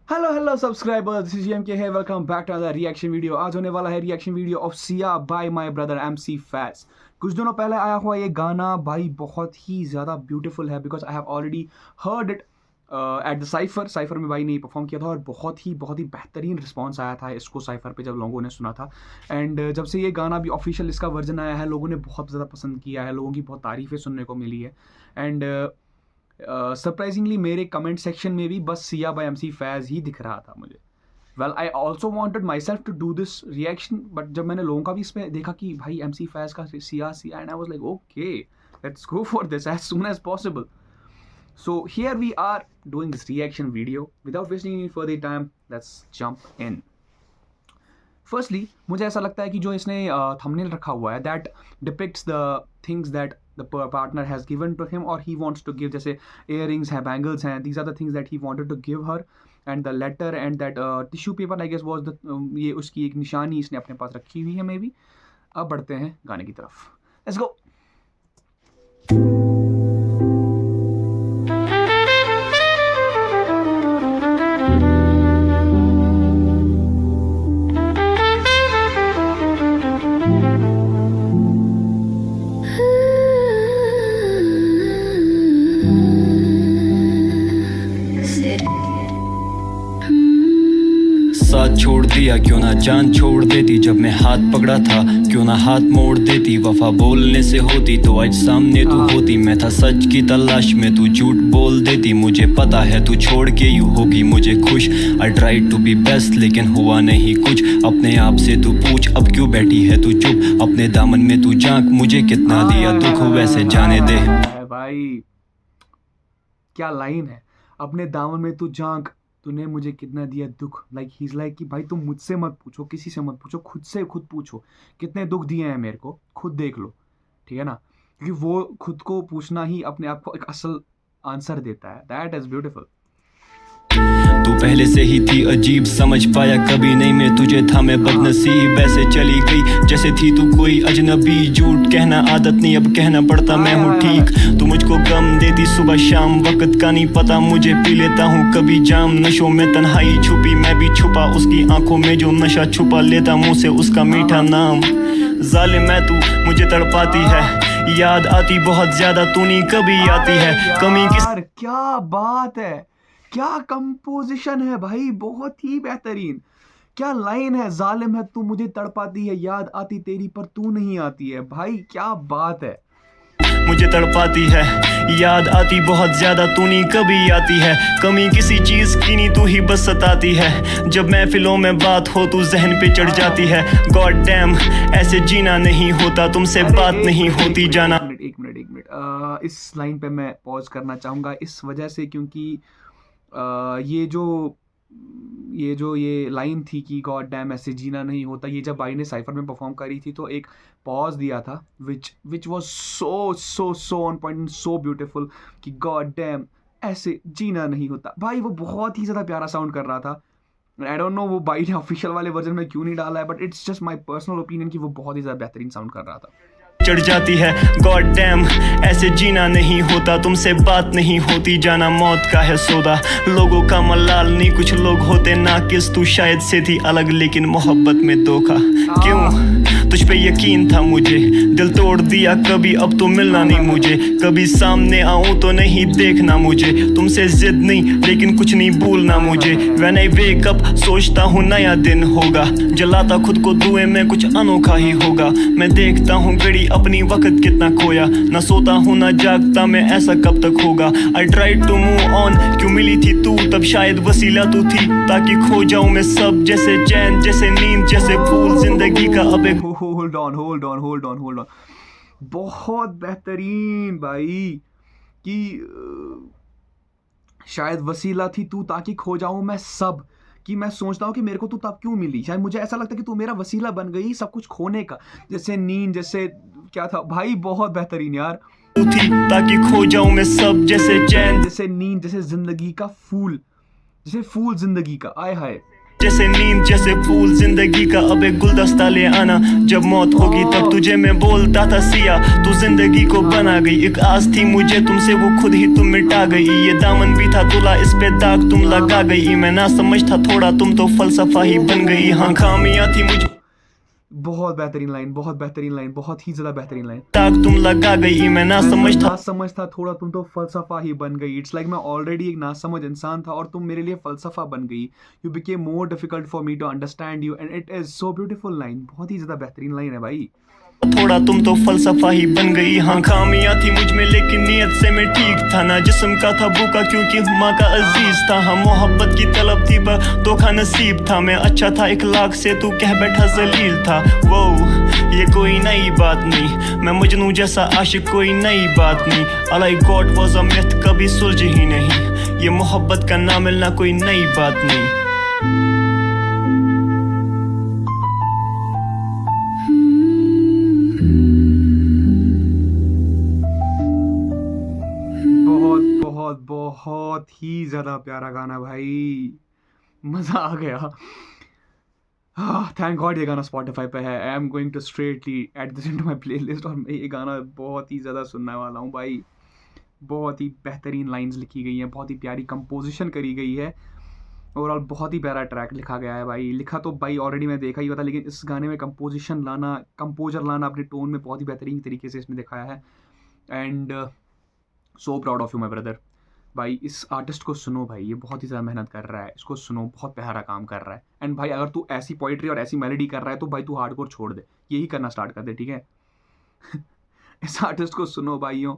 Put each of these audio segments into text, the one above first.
Hello subscribers, this is MK है। Welcome back to another reaction video. आज होने वाला है reaction video of Siya by my brother MC Faiz. कुछ दिनों पहले आया हुआ ये गाना भाई बहुत ही ज़्यादा ब्यूटीफुल है, because I have already heard it at the cipher में भाई ने परफॉर्म किया था और बहुत ही बेहतरीन रिस्पॉन्स आया था इसको साइफर पे जब लोगों ने सुना था। एंड जब से ये गाना भी ऑफिशियल इसका वर्जन आया है, लोगों ने बहुत ज़्यादा पसंद किया है, लोगों की बहुत तारीफ़ें सुनने को मिली है। एंड सरप्राइजिंगली मेरे कमेंट सेक्शन में भी बस सिया बाय एमसी फैज़ ही दिख रहा था मुझे। Well I also wanted myself to do this reaction, but जब मैंने लोगों का भी इसमें देखा कि भाई एमसी फैज़ का Siya and I was like okay, let's go for this as soon as possible. So here we are doing this reaction video without wasting any further time. Let's jump in. Firstly मुझे ऐसा लगता है कि जो इसने thumbnail रखा हुआ है that depicts the things that the partner has given to him और ही वांट्स टू गिव। जैसे इयररिंग्स हैं, बैंगल्स हैं, these are the things that he wanted to give her. And the letter and that tissue paper I guess was the ये उसकी एक निशानी इसने अपने पास रखी हुई है मे बी। अब बढ़ते हैं गाने की तरफ, लेट्स गो। साथ छोड़ दिया, क्यों ना जान छोड़ देती। जब मैं हाथ पकड़ा था क्यों ना हाथ मोड़ देती। वफा बोलने से होती तो आज सामने तू होती। मैं था सच की तलाश में, तू झूठ बोल देती। मुझे पता है तू छोड़ के यूं होगी मुझे खुश। I try to be best लेकिन हुआ नहीं कुछ। अपने आप से तू पूछ अब क्यों बैठी है तू चुप। अपने दामन में तू झांक, मुझे कितना दिया दुख वैसे जाने दे। भाई क्या लाइन है, अपने दामन में तू झांक, तूने मुझे कितना दिया दुख। लाइक ही इज लाइक कि भाई तुम मुझसे मत पूछो, किसी से मत पूछो, खुद से खुद पूछो कितने दुख दिए हैं मेरे को, खुद देख लो, ठीक है ना। क्योंकि वो खुद को पूछना ही अपने आप को एक असल आंसर देता है। That is beautiful. तू पहले से ही थी अजीब, समझ पाया कभी नहीं मैं तुझे था। मैं बदनसीब ऐसे चली गई जैसे थी तू कोई अजनबी। झूठ कहना आदत नहीं अब कहना पड़ता मैं हूँ ठीक। तू मुझको गम देती सुबह शाम, वक्त का नहीं पता मुझे पी लेता हूँ कभी जाम। नशों में तन्हाई छुपी मैं भी छुपा, उसकी आंखों में जो नशा छुपा लेता मुंह से उसका मीठा नाम। जालिम है तू मुझे तड़पाती है, याद आती बहुत ज्यादा तू नहीं कभी आती है। कमी किस क्या बात है, क्या कंपोजिशन है भाई, बहुत ही बेहतरीन। क्या लाइन है, जालिम है तू मुझे तड़पाती है, याद आती तेरी पर तू नहीं आती है। भाई क्या बात है। मुझे तड़पाती है, याद आती बहुत ज्यादा तू नहीं कभी आती है। कमी किसी चीज की नहीं तू ही बस सताती है। जब महफिलों में बात हो तू जहन पे चढ़ जाती है। गॉड डैम ऐसे जीना नहीं होता, तुमसे बात नहीं होती जाना। एक मिनट इस लाइन पे मैं पॉज करना चाहूँगा इस वजह से क्योंकि ये लाइन थी कि गॉड डैम ऐसे जीना नहीं होता, ये जब भाई ने साइफर में परफॉर्म करी थी तो एक पॉज दिया था which was so on point, so beautiful कि गॉड डैम ऐसे जीना नहीं होता। भाई वो बहुत ही ज़्यादा प्यारा साउंड कर रहा था। आई डोंट नो वो भाई ने ऑफिशियल वाले वर्जन में क्यों नहीं डाला है, but it's just my personal opinion कि वो बहुत ही ज़्यादा बेहतरीन साउंड कर रहा था। चढ़ जाती है। गॉड डैम ऐसे जीना नहीं होता, तुमसे बात नहीं होती जाना मौत का है सौदा। लोगों का मलाल नहीं कुछ लोग होते ना किस। तू शायद से थी अलग लेकिन मोहब्बत में धोखा क्यों। तुझ पे यकीन था मुझे, दिल तोड़ दिया कभी अब तो मिलना नहीं मुझे। कभी सामने आऊं तो नहीं देखना मुझे, तुमसे जिद नहीं लेकिन कुछ नहीं भूलना मुझे। व्हेन आई वेक अप सोचता हूँ नया दिन होगा, जलाता खुद को धुएं में कुछ अनोखा ही होगा। मैं देखता हूँ घड़ी अपनी वक्त कितना खोया, ना सोता हूँ ना जागता मैं ऐसा कब तक होगा। I try to move on, क्यों मिली थी तू तब शायद वसीला तू थी, ताकि खो जाऊं मैं सब जैसे चैन जैसे नींद जैसे फूल जिंदगी का अब एक। Hold on. बहुत बेहतरीन भाई कि शायद वसीला थी तू ताकि खो जाऊं मैं सब, कि मैं सोचता हूँ कि मेरे को तू तब क्यों मिली। शायद मुझे ऐसा लगता है कि तू मेरा वसीला बन गई सब कुछ खोने का, जैसे नींद जैसे क्या था भाई, बहुत बेहतरीन यार। थी ताकि खो जाऊं मैं सब जैसे चैन जैसे नींद जैसे जिंदगी का फूल, जैसे फूल जिंदगी का, आय हाय जैसे नींद जैसे फूल जिंदगी का अब एक गुलदस्ता ले आना, जब मौत होगी तब तुझे मैं बोलता था सिया तू जिंदगी को बना गई, एक आस थी मुझे तुमसे वो खुद ही तुम मिटा गई, ये दामन भी था तुला इस पे दाग तुम लगा गई, मैं ना समझ था थोड़ा तुम तो फलसफा ही बन गई, हाँ खामियां थी मुझे बहुत बेहतरीन लाइन, बहुत बेहतरीन लाइन, बहुत ही ज्यादा बेहतरीन लाइन। दाग तुम लगा गई, मैं ना समझ था थोड़ा तुम तो फलसफा ही बन गई। इट्स लाइक मैं ऑलरेडी एक नासमझ इंसान था और तुम मेरे लिए फलसफा बन गई। You became more difficult for me to understand you and it is so beautiful line. बहुत ही ज्यादा बेहतरीन लाइन है भाई। थोड़ा तुम तो फलसफा ही बन गई, हाँ खामियां थी मुझ में लेकिन नीयत से मैं ठीक था ना, जिस्म का था भूखा क्योंकि माँ का अजीज था, हाँ मोहब्बत की तलब थी पर धोखा नसीब था, मैं अच्छा था इखलाक से तू कह बैठा जलील था, वो ये कोई नई बात नहीं, मैं मजनू जैसा आशिक कोई नई बात नहीं, all I got was a myth कभी सुलझ ही नहीं, ये मोहब्बत का ना मिलना कोई नई बात नहीं। बहुत ही ज्यादा प्यारा गाना भाई, मजा आ गया। थैंक गॉड ये गाना स्पॉटिफाई पे है। I am going to straightly add this into my playlist और मैं ये गाना बहुत ही ज़्यादा सुनने वाला हूँ भाई। बहुत ही बेहतरीन लाइंस लिखी गई हैं, बहुत ही प्यारी कंपोजिशन करी गई है, ओवरऑल बहुत ही प्यारा ट्रैक लिखा गया है भाई। लिखा तो भाई ऑलरेडी मैं देखा ही होता, लेकिन इस गाने में कंपोजिशन लाना, कंपोजर लाना अपने टोन में बहुत ही बेहतरीन तरीके से इसमें दिखाया है। And so proud of you my brother भाई। इस आर्टिस्ट को सुनो भाई, ये बहुत ही ज़्यादा मेहनत कर रहा है, इसको सुनो, बहुत प्यारा काम कर रहा है। एंड भाई अगर तू ऐसी पोइट्री और ऐसी मेलोडी कर रहा है तो भाई तू हार्डकोर छोड़ दे, यही करना स्टार्ट कर दे, ठीक है। इस आर्टिस्ट को सुनो भाइयों,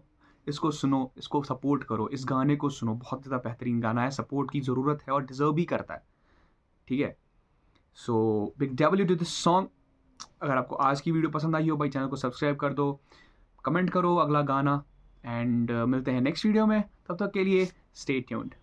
इसको सुनो, इसको सपोर्ट करो, इस गाने को सुनो, बहुत ज़्यादा बेहतरीन गाना है, सपोर्ट की ज़रूरत है और डिजर्व भी करता है, ठीक है। So big W two this song. अगर आपको आज की वीडियो पसंद आई हो भाई, चैनल को सब्सक्राइब कर दो, कमेंट करो अगला गाना, एंड मिलते हैं नेक्स्ट वीडियो में। तब तक के लिए स्टे ट्यून्ड।